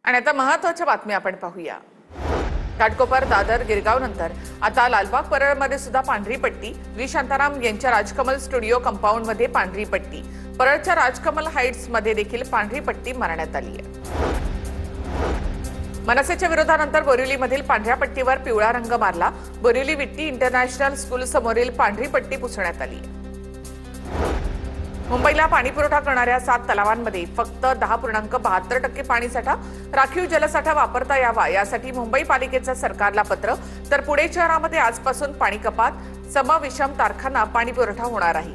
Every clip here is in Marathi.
आणि आता महत्त्वाच्या बातम्या आपण पाहूया। घाटकोपर, दादर, गिरगाव नंतर आता लालबाग परळमध्ये सुद्धा पांढरी पट्टी। व्ही शांताराम यांच्या राजकमल स्टुडिओ कंपाऊंड मध्ये पांढरी पट्टी। परळच्या राजकमल हाइट्स मध्ये देखील पांढरी पट्टी मारण्यात आली आहे। मनसेच्या विरोधानंतर बोरिवलीमधील पांढऱ्या पट्टीवर पिवळा रंग मारला। बोरिवली विट्टी इंटरनॅशनल स्कूल समोरील पांढरी पट्टी पुसण्यात आली आहे। मुंबईला पाणीपुरवठा करणाऱ्या 7 तलावांमध्ये फक्त 10.72% पाणीसाठा राखीव जलसाठा वापरता यावा यासाठी मुंबई पालिकेचं सरकारला पत्र। तर पुणे शहरामध्ये आजपासून पाणी कपात, समविषम तारखांना पाणीपुरवठा होणार आहे।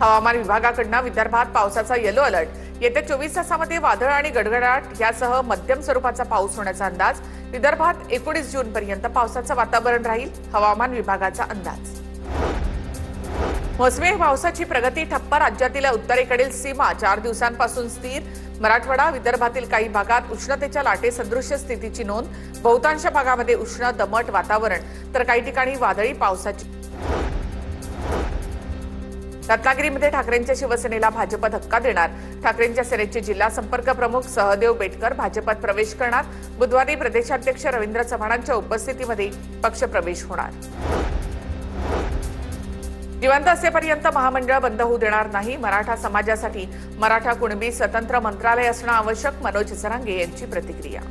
हवामान विभागाकडून विदर्भात पावसाचा येलो अलर्ट। येत्या 24 तासांमध्ये वादळ आणि गडगडाट यासह मध्यम स्वरूपाचा पाऊस होण्याचा अंदाज। विदर्भात 19 जून पर्यंत पावसाचं वातावरण राहील, हवामान विभागाचा अंदाज। मोसमी पावसाची प्रगती ठप्प। राज्यातील उत्तरेकडील सीमा 4 दिवसांपासून स्थिर। मराठवाडा, विदर्भातील काही भागात उष्णतेच्या लाटेसदृश स्थितीची नोंद। बहुतांश भागामध्ये उष्ण दमट वातावरण, तर काही ठिकाणी वादळी पावसाची। रत्नागिरीमध्ये ठाकरेंच्या शिवसेनेला भाजप धक्का देणार। ठाकरेंच्या सेनेचे जिल्हा संपर्क प्रमुख सहदेव बेटकर भाजपात प्रवेश करणार। बुधवारी प्रदेशाध्यक्ष रवींद्र चव्हाणांच्या उपस्थितीमध्ये पक्षप्रवेश होणार। जिवंत असेपर्यंत महामंडळ बंद होऊ देणार नाही। मराठा समाजासाठी मराठा कुणबी स्वतंत्र मंत्रालय असणं आवश्यक। मनोज जरांगे यांची प्रतिक्रिया।